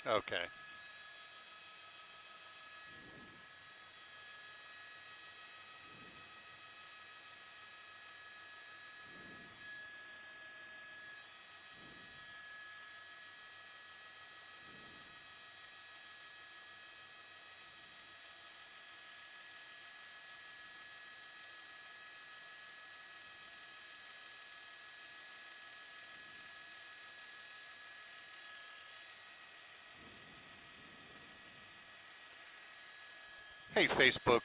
Okay. Hey, Facebook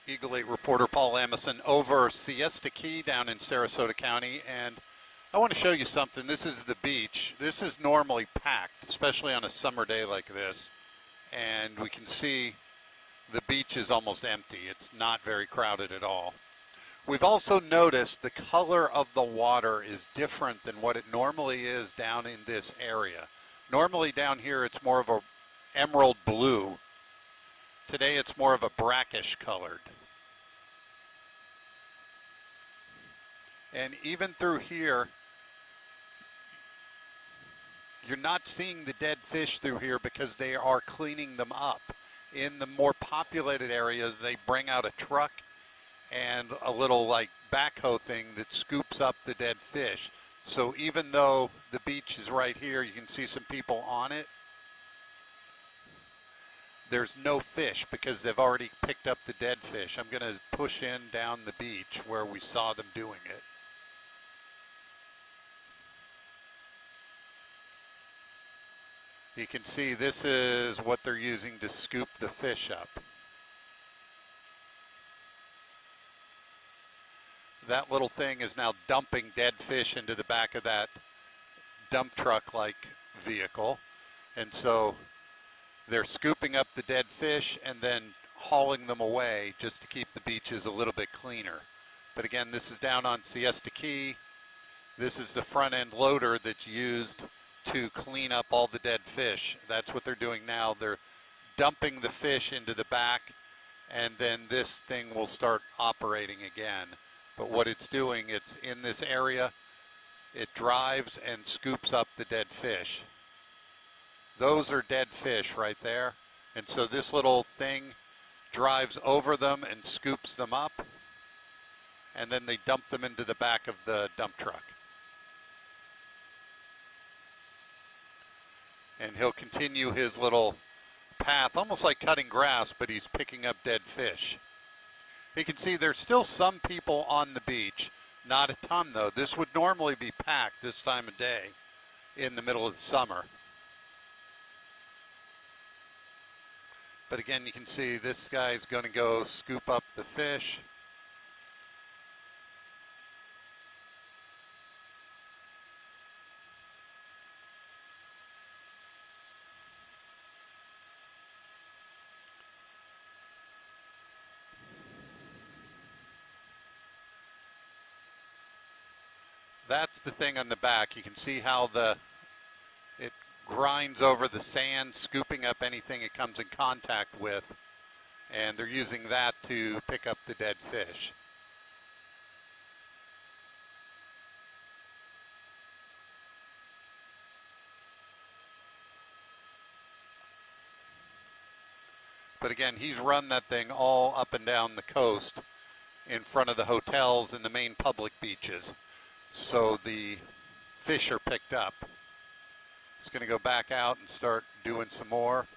Eagle 8 reporter Paul Amison over Siesta Key down in Sarasota County, and I want to show you something. This is the beach. This is normally packed, especially on a summer day like this, and we can see the beach is almost empty. It's not very crowded at all. We've also noticed the color of the water is different than what it normally is down in this area. Normally down here it's more of a emerald blue. Today it's more of a brackish colored. And even through here, you're not seeing the dead fish through here because they are cleaning them up. In the more populated areas, they bring out a truck and a little like backhoe thing that scoops up the dead fish. So even though the beach is right here, you can see some people on it. There's no fish because they've already picked up the dead fish. I'm going to push in down the beach where we saw them doing it. You can see this is what they're using to scoop the fish up. That little thing is now dumping dead fish into the back of that dump truck-like vehicle. And so they're scooping up the dead fish and then hauling them away just to keep the beaches a little bit cleaner. But again, this is down on Siesta Key. This is the front end loader that's used to clean up all the dead fish. That's what they're doing now. They're dumping the fish into the back, and then this thing will start operating again. But what it's doing, it's in this area, it drives and scoops up the dead fish. Those are dead fish right there. And so this little thing drives over them and scoops them up, and then they dump them into the back of the dump truck. And he'll continue his little path, almost like cutting grass, but he's picking up dead fish. You can see there's still some people on the beach, not a ton though. This would normally be packed this time of day in the middle of the summer. But again, you can see this guy's going to go scoop up the fish. That's the thing on the back. You can see how it grinds over the sand, scooping up anything it comes in contact with, and they're using that to pick up the dead fish. But again, he's run that thing all up and down the coast in front of the hotels and the main public beaches. So the fish are picked up. It's going to go back out and start doing some more.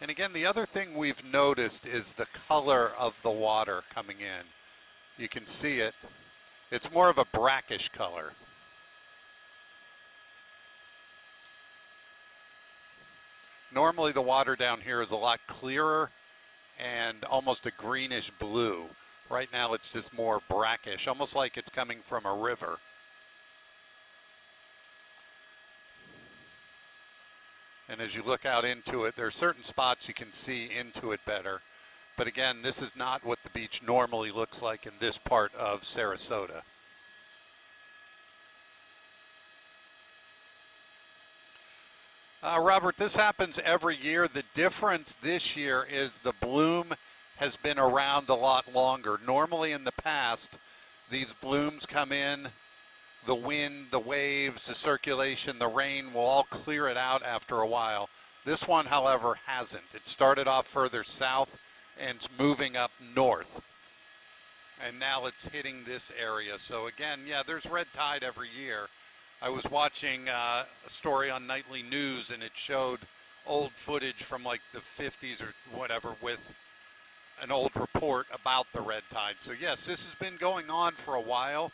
And again, the other thing we've noticed is the color of the water coming in. You can see it. It's more of a brackish color. Normally the water down here is a lot clearer and almost a greenish blue. Right now it's just more brackish, almost like it's coming from a river. And as you look out into it, there are certain spots you can see into it better. But again, this is not what the beach normally looks like in this part of Sarasota. Robert, this happens every year. The difference this year is the bloom has been around a lot longer. Normally in the past, these blooms come in, the wind, the waves, the circulation, the rain will all clear it out after a while. This one, however, hasn't. It started off further south and it's moving up north. And now it's hitting this area. So again, yeah, there's red tide every year. I was watching a story on Nightly News, and it showed old footage from like the 50s or whatever with an old report about the red tide. So yes, this has been going on for a while.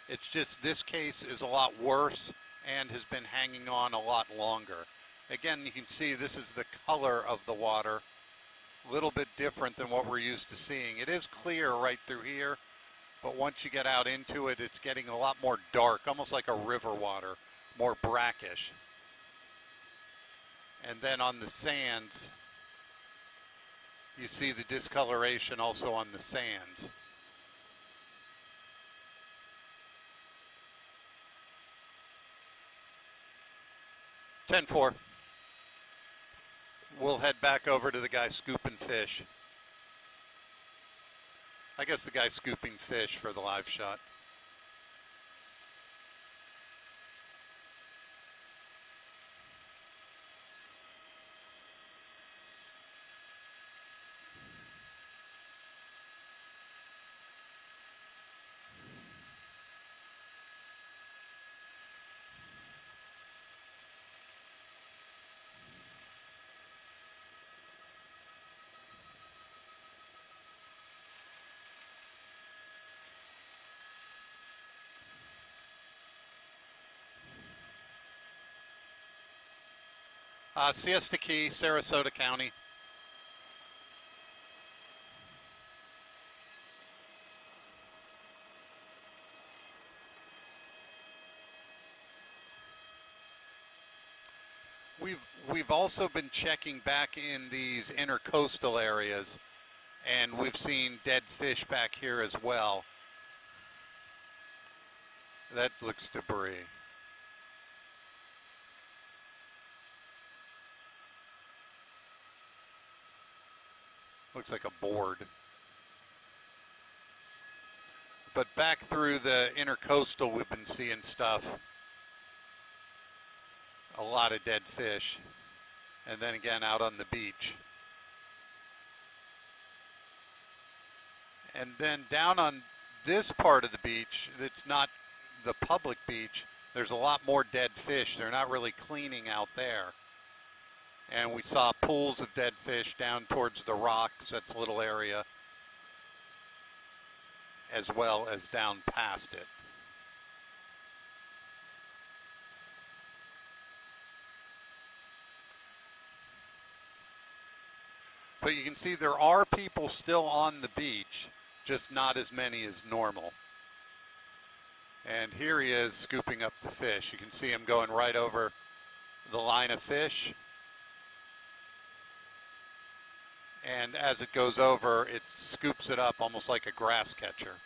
It's just this case is a lot worse and has been hanging on a lot longer. Again, you can see this is the color of the water. A little bit different than what we're used to seeing. It is clear right through here, but once you get out into it, it's getting a lot more dark, almost like a river water, more brackish. And then on the sands, you see the discoloration also on the sands. (10-4). We'll head back over to the guy scooping fish. I guess the guy scooping fish for the live shot. Siesta Key, Sarasota County. We've also been checking back in these intercoastal areas, and we've seen dead fish back here as well. That looks debris. Looks like a board. But back through the intercoastal, we've been seeing stuff. A lot of dead fish. And then again out on the beach. And then down on this part of the beach, it's not the public beach, there's a lot more dead fish. They're not really cleaning out there. And we saw pools of dead fish down towards the rocks, that's a little area, as well as down past it. But you can see there are people still on the beach, just not as many as normal. And here he is scooping up the fish. You can see him going right over the line of fish. And as it goes over, it scoops it up almost like a grass catcher.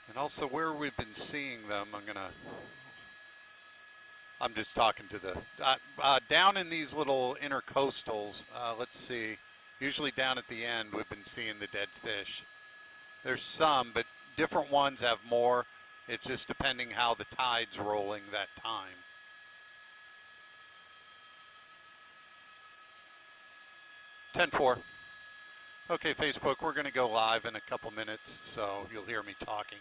And also where we've been seeing them, I'm just talking to the, down in these little intercoastals, let's see, usually down at the end we've been seeing the dead fish. There's some, but different ones have more. It's just depending how the tide's rolling that time. (10-4). Okay, Facebook, we're going to go live in a couple minutes, so you'll hear me talking.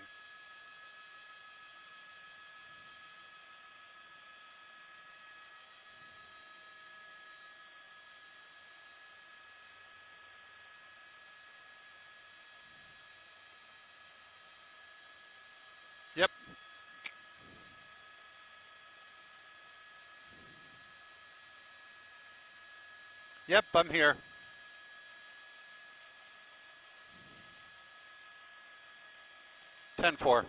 Yep. Yep, I'm here. 10-4.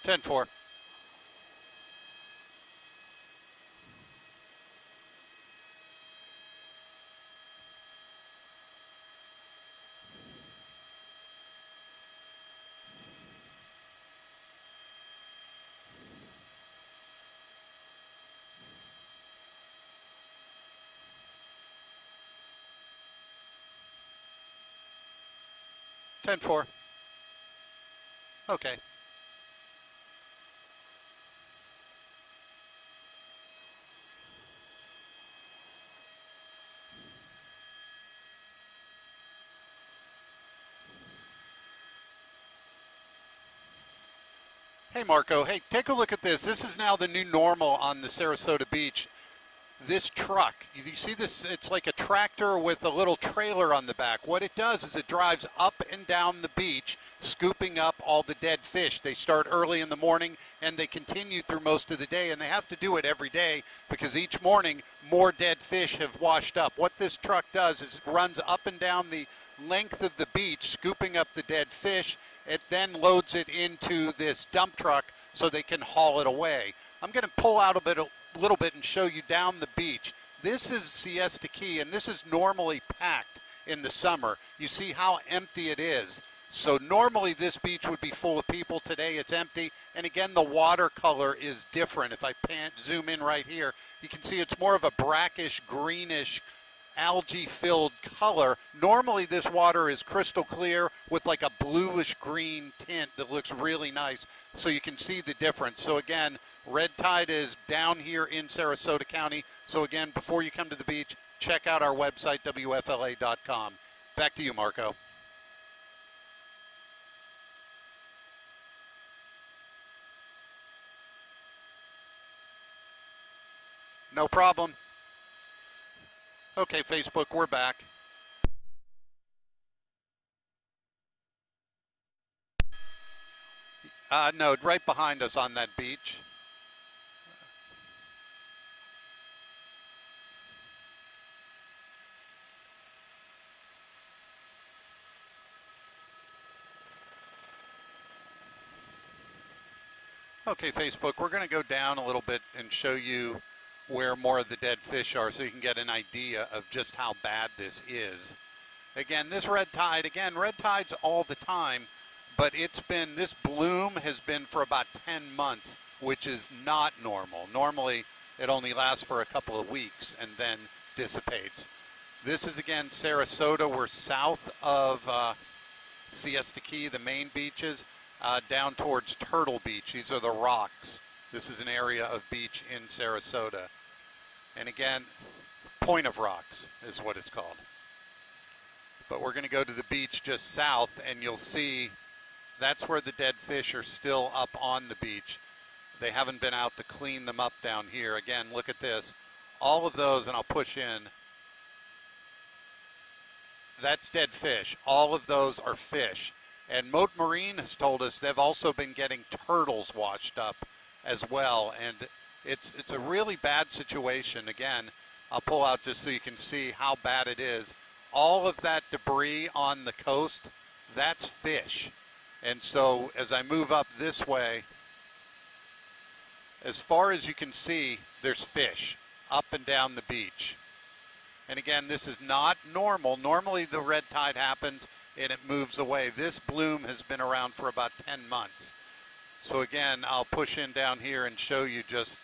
Ten four. Ten four. Okay. Hey, Marco. Hey, take a look at this. This is now the new normal on the Sarasota beach. This truck, you see this, it's like a tractor with a little trailer on the back. What it does is it drives up and down the beach, scooping up all the dead fish. They start early in the morning and they continue through most of the day, and they have to do it every day because each morning more dead fish have washed up. What this truck does is it runs up and down the length of the beach, scooping up the dead fish. It then loads it into this dump truck so they can haul it away. I'm going to pull out a little bit and show you down the beach. This is Siesta Key, and this is normally packed in the summer. You see how empty it is. So normally this beach would be full of people. Today it's empty, and again the water color is different. If I zoom in right here, you can see it's more of a brackish, greenish, algae-filled color. Normally this water is crystal clear with like a bluish green tint that looks really nice, so you can see the difference. So again, red tide is down here in Sarasota County. So again, before you come to the beach, check out our website, WFLA.com. Back to you, Marco. No problem. Okay, Facebook, we're back. No, right behind us on that beach. Okay, Facebook, we're going to go down a little bit and show you where more of the dead fish are so you can get an idea of just how bad this is. Again, this red tide, red tide's all the time, but this bloom has been for about 10 months, which is not normal. Normally, it only lasts for a couple of weeks and then dissipates. This is, again, Sarasota. We're south of Siesta Key, the main beaches, down towards Turtle Beach. These are the rocks. This is an area of beach in Sarasota. And again, Point of Rocks is what it's called. But we're going to go to the beach just south, and you'll see that's where the dead fish are still up on the beach. They haven't been out to clean them up down here. Again, look at this. All of those, and I'll push in, that's dead fish. All of those are fish. And Moat Marine has told us they've also been getting turtles washed up as well. And it's a really bad situation. Again, I'll pull out just so you can see how bad it is. All of that debris on the coast, that's fish. And so as I move up this way, as far as you can see, there's fish up and down the beach. And again, this is not normal. Normally the red tide happens and it moves away. This bloom has been around for about 10 months. So again, I'll push in down here and show you just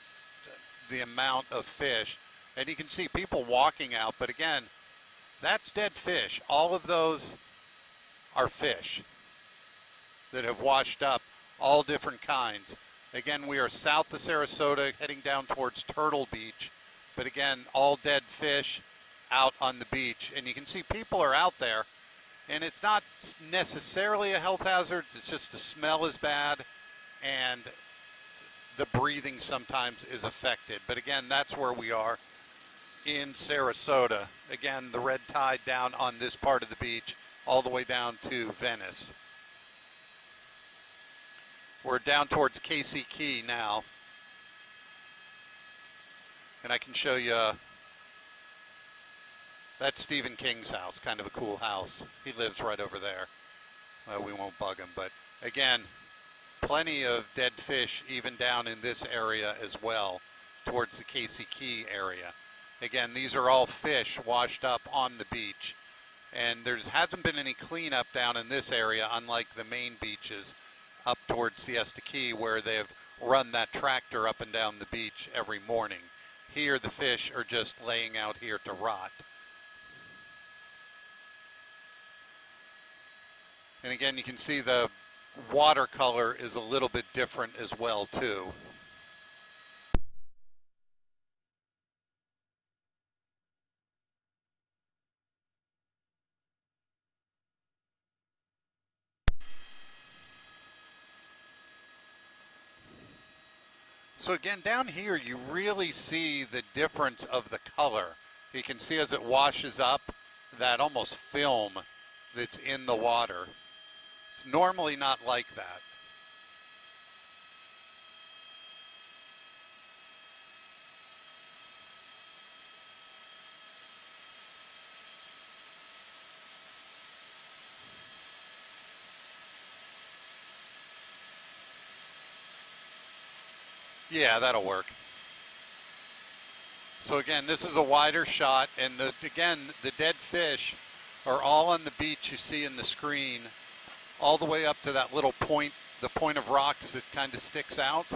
the amount of fish. And you can see people walking out, but again, that's dead fish. All of those are fish that have washed up, all different kinds. Again, we are south of Sarasota, heading down towards Turtle Beach. But again, all dead fish out on the beach. And you can see people are out there. And it's not necessarily a health hazard. It's just the smell is bad. And the breathing sometimes is affected. But again, that's where we are in Sarasota. Again, the red tide down on this part of the beach all the way down to Venice. We're down towards Casey Key now. And I can show you, that's Stephen King's house, kind of a cool house. He lives right over there. We won't bug him, but again, plenty of dead fish even down in this area as well, towards the Casey Key area. Again, these are all fish washed up on the beach. And there hasn't been any cleanup down in this area, unlike the main beaches up towards Siesta Key, where they've run that tractor up and down the beach every morning. Here, the fish are just laying out here to rot. And again, you can see the watercolor is a little bit different as well, too. So again, down here, you really see the difference of the color. You can see as it washes up, that almost film that's in the water. It's normally not like that. Yeah, that'll work. So again, this is a wider shot, and again, the dead fish are all on the beach you see in the screen, all the way up to that little point, the point of rocks that kind of sticks out.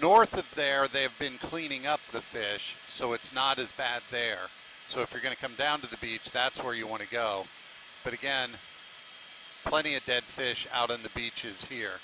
North of there, they've been cleaning up the fish, so it's not as bad there. So if you're going to come down to the beach, that's where you want to go. But again, plenty of dead fish out on the beaches here.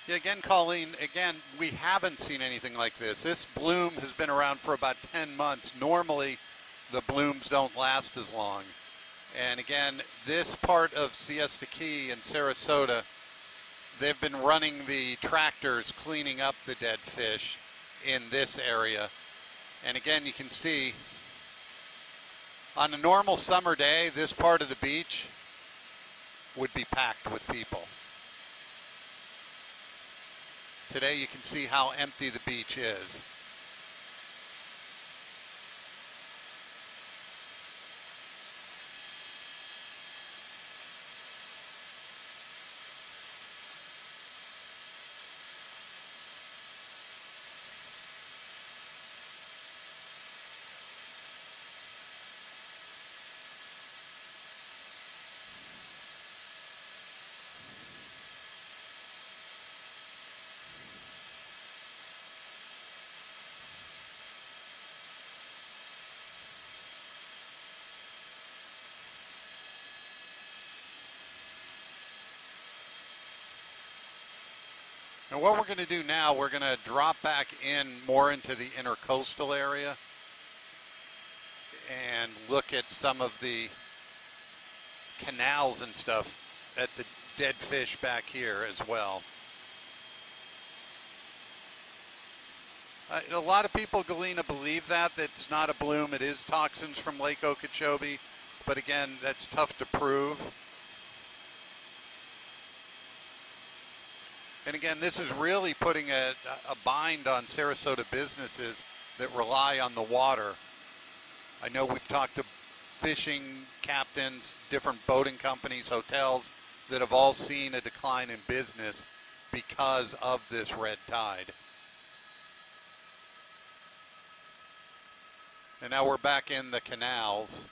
Yeah, again, Colleen, again, we haven't seen anything like this. This bloom has been around for about 10 months. Normally, the blooms don't last as long. And again, this part of Siesta Key and Sarasota, they've been running the tractors cleaning up the dead fish in this area. And again, you can see on a normal summer day, this part of the beach would be packed with people. Today you can see how empty the beach is. And what we're going to do now, we're going to drop back in more into the intercoastal area and look at some of the canals and stuff at the dead fish back here as well. A lot of people, Galena, believe that it's not a bloom. It is toxins from Lake Okeechobee, but again, that's tough to prove. And again, this is really putting a bind on Sarasota businesses that rely on the water. I know we've talked to fishing captains, different boating companies, hotels that have all seen a decline in business because of this red tide. And now we're back in the canals.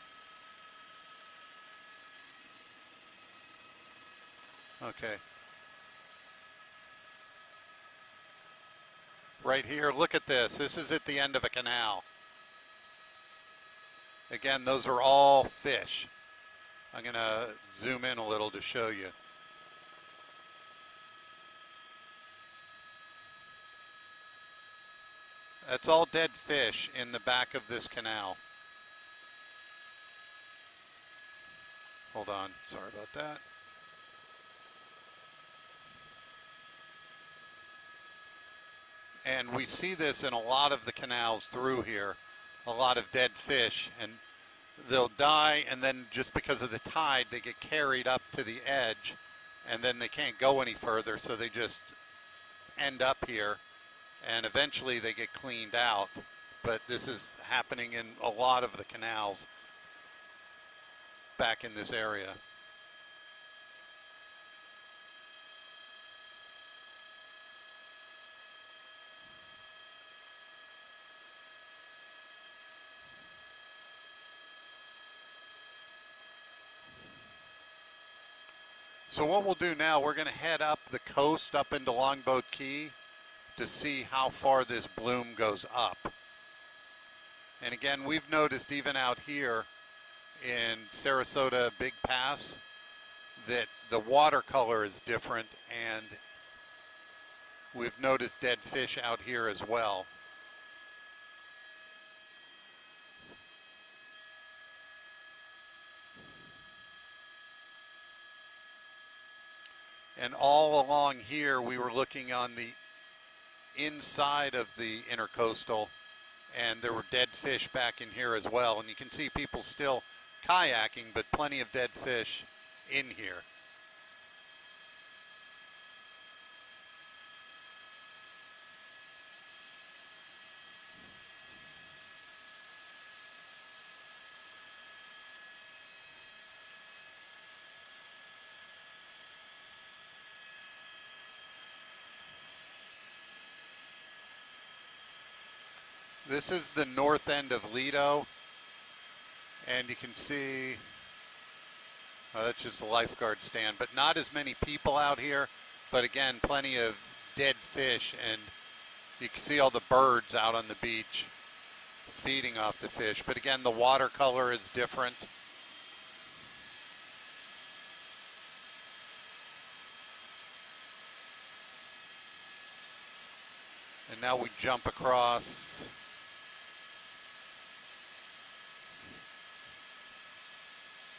Okay. Right here, look at this. This is at the end of a canal. Again, those are all fish. I'm going to zoom in a little to show you. That's all dead fish in the back of this canal. Hold on, sorry about that. And we see this in a lot of the canals through here, a lot of dead fish, and they'll die, and then just because of the tide, they get carried up to the edge, and then they can't go any further, so they just end up here, and eventually they get cleaned out. But this is happening in a lot of the canals back in this area. So what we'll do now, we're going to head up the coast up into Longboat Key to see how far this bloom goes up. And again, we've noticed even out here in Sarasota Big Pass that the watercolor is different, and we've noticed dead fish out here as well. And all along here, we were looking on the inside of the intercoastal, and there were dead fish back in here as well. And you can see people still kayaking, but plenty of dead fish in here. This is the north end of Lido, and you can see, that's just a lifeguard stand, but not as many people out here, but again, plenty of dead fish, and you can see all the birds out on the beach feeding off the fish. But again, the watercolor is different. And now we jump across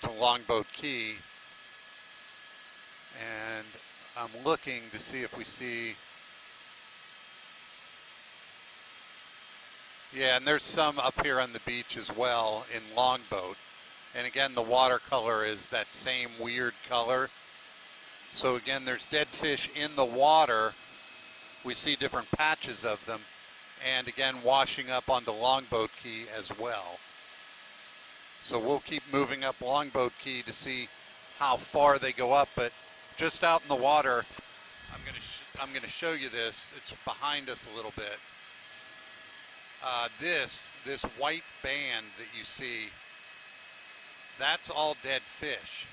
to Longboat Key, and I'm looking to see if we see, yeah, and there's some up here on the beach as well in Longboat. And again, the watercolor is that same weird color. So again, there's dead fish in the water. We see different patches of them, and again, washing up onto Longboat Key as well. So we'll keep moving up Longboat Key to see how far they go up, but just out in the water, I'm going to show you this. It's behind us a little bit. This white band that you see, that's all dead fish,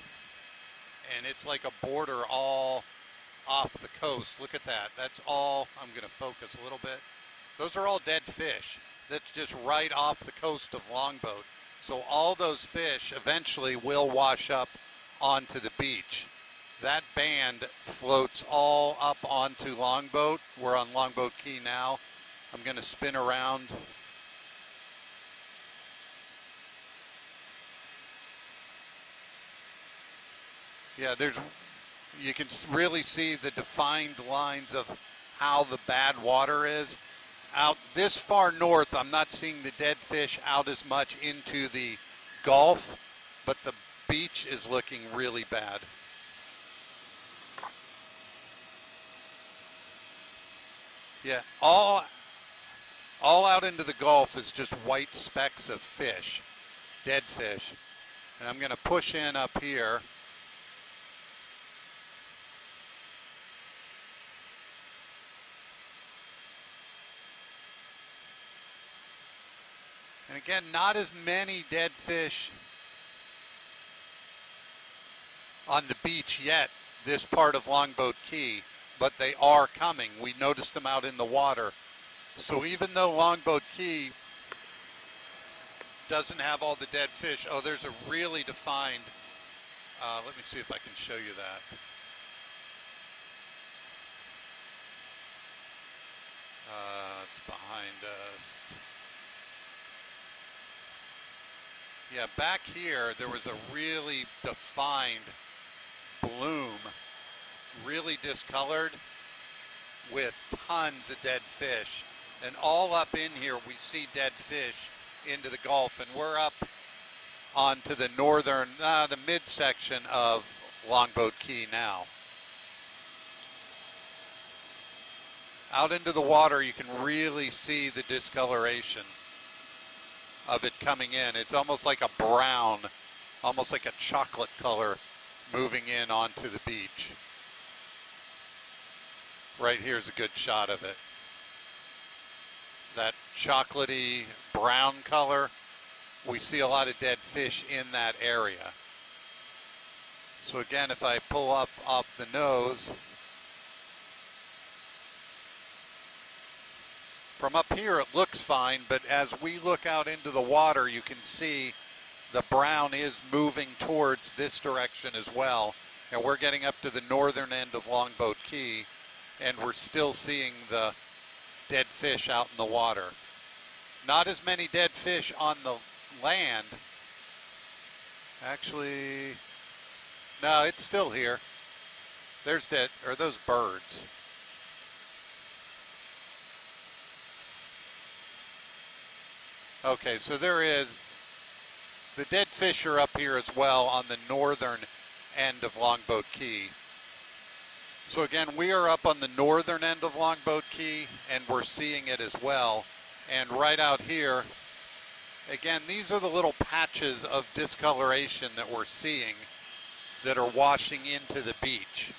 and it's like a border all off the coast. Look at that. That's all. I'm going to focus a little bit. Those are all dead fish. That's just right off the coast of Longboat. So all those fish eventually will wash up onto the beach. That band floats all up onto Longboat. We're on Longboat Key now. I'm going to spin around. Yeah, you can really see the defined lines of how the bad water is. Out this far north, I'm not seeing the dead fish out as much into the Gulf, but the beach is looking really bad. Yeah, all out into the Gulf is just white specks of fish, dead fish. And I'm going to push in up here. And again, not as many dead fish on the beach yet, this part of Longboat Key, but they are coming. We noticed them out in the water. So even though Longboat Key doesn't have all the dead fish, oh, there's a really defined, let me see if I can show you that. It's behind us. Yeah, back here, there was a really defined bloom, really discolored, with tons of dead fish. And all up in here, we see dead fish into the Gulf. And we're up onto the northern, the midsection of Longboat Key now. Out into the water, you can really see the discoloration of it coming in. It's almost like a brown, almost like a chocolate color moving in onto the beach. Right here's a good shot of it. That chocolatey brown color, we see a lot of dead fish in that area. So again, if I pull up off the nose, from up here it looks fine, but as we look out into the water, you can see the brown is moving towards this direction as well. And we're getting up to the northern end of Longboat Key, and we're still seeing the dead fish out in the water. Not as many dead fish on the land. Actually, no, it's still here. There's dead, or those birds. Okay, so there is, the dead fish are up here as well on the northern end of Longboat Key. So again, we are up on the northern end of Longboat Key, and we're seeing it as well. And right out here, again, these are the little patches of discoloration that we're seeing that are washing into the beach.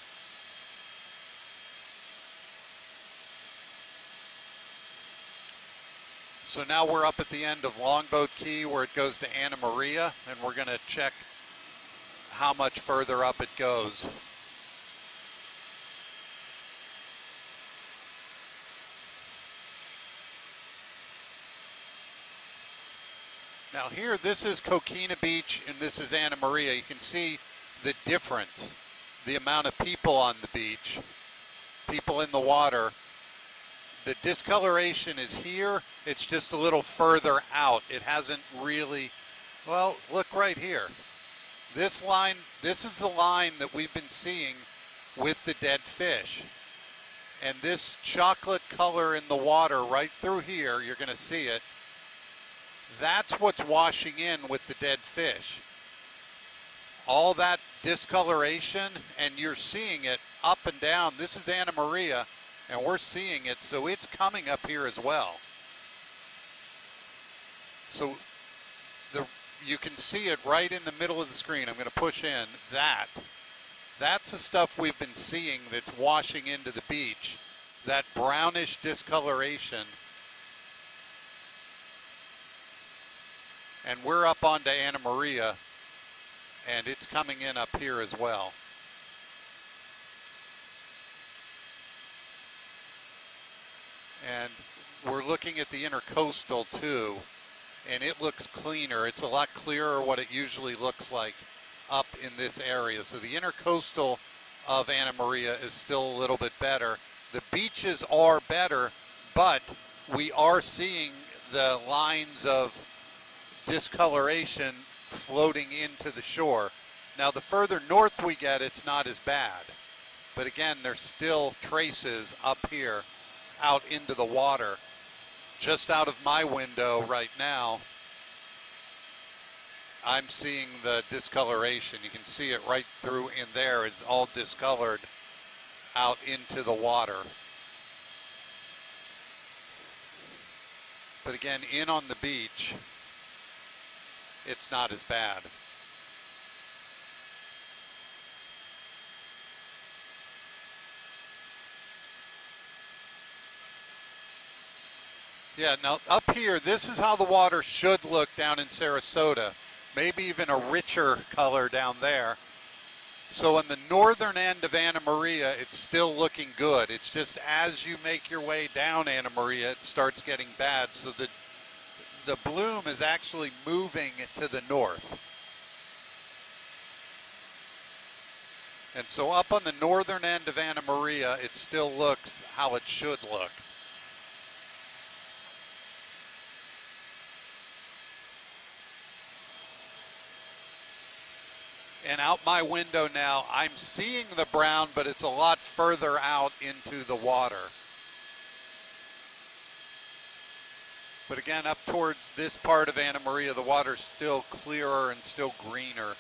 So now we're up at the end of Longboat Key where it goes to Anna Maria, and we're going to check how much further up it goes. Now here, this is Coquina Beach and this is Anna Maria. You can see the difference, the amount of people on the beach, people in the water. The discoloration is here, it's just a little further out. It hasn't really, well, look right here. This line, this is the line that we've been seeing with the dead fish. And this chocolate color in the water right through here, you're gonna see it. That's what's washing in with the dead fish. All that discoloration, and you're seeing it up and down. This is Anna Maria, and we're seeing it, so it's coming up here as well. So you can see it right in the middle of the screen. I'm going to push in that. That's the stuff we've been seeing that's washing into the beach. That brownish discoloration. And we're up onto Anna Maria, and it's coming in up here as well. And we're looking at the intercoastal too, and it looks cleaner. It's a lot clearer what it usually looks like up in this area. So the intercoastal of Anna Maria is still a little bit better. The beaches are better, but we are seeing the lines of discoloration floating into the shore. Now the further north we get, it's not as bad. But again, there's still traces up here out into the water. Just out of my window right now, I'm seeing the discoloration. You can see it right through in there. It's all discolored out into the water. But again, in on the beach, it's not as bad. Yeah, now up here, this is how the water should look down in Sarasota. Maybe even a richer color down there. So on the northern end of Anna Maria, it's still looking good. It's just as you make your way down Anna Maria, it starts getting bad. So the bloom is actually moving to the north. And so up on the northern end of Anna Maria, it still looks how it should look. And out my window now, I'm seeing the brown, but it's a lot further out into the water. But again, up towards this part of Anna Maria, the water's still clearer and still greener,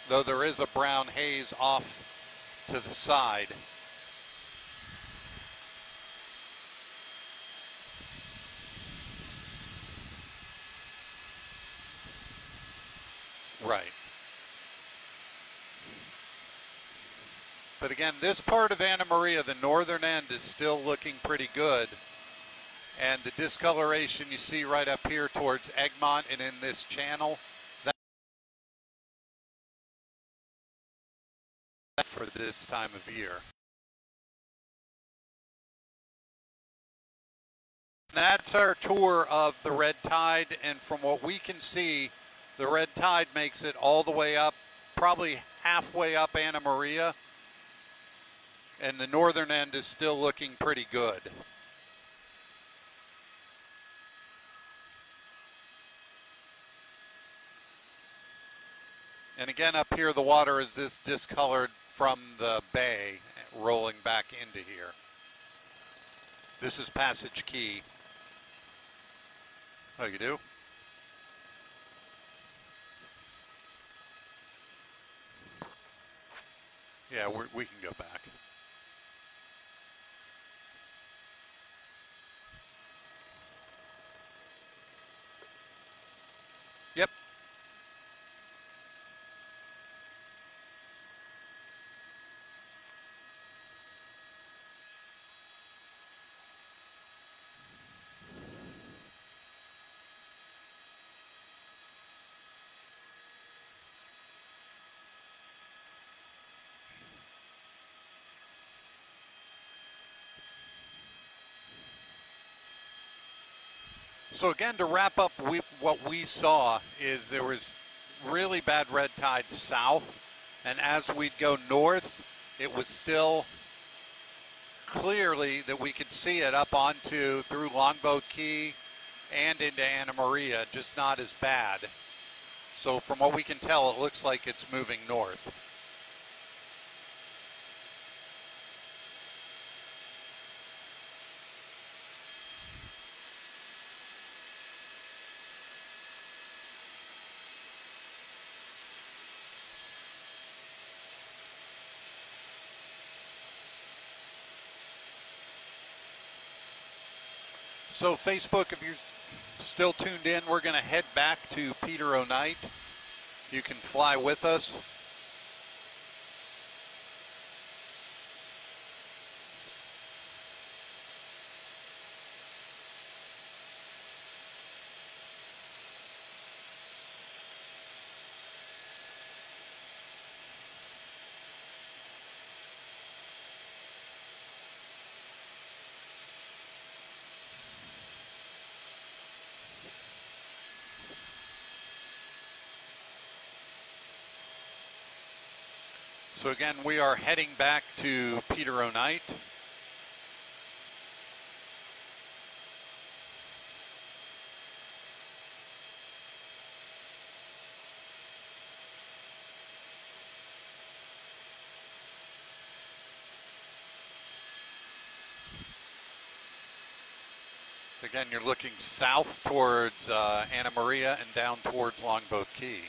though there is a brown haze off to the side. Right. But again, this part of Anna Maria, the northern end, is still looking pretty good. And the discoloration you see right up here towards Egmont and in this channel, that's for this time of year. That's our tour of the red tide, and from what we can see, the red tide makes it all the way up, probably halfway up Anna Maria, and the northern end is still looking pretty good. And again, up here, the water is this discolored from the bay rolling back into here. This is Passage Key. Oh, you do? Yeah, we can go back. Yep. So again, to wrap up, what we saw is there was really bad red tide south, and as we'd go north, it was still clearly that we could see it up onto through Longboat Key and into Anna Maria, just not as bad. So from what we can tell, it looks like it's moving north. So Facebook, if you're still tuned in, we're going to head back to Peter O'Knight. You can fly with us. So again, we are heading back to Peter O'Knight. Again, you're looking south towards Anna Maria and down towards Longboat Key.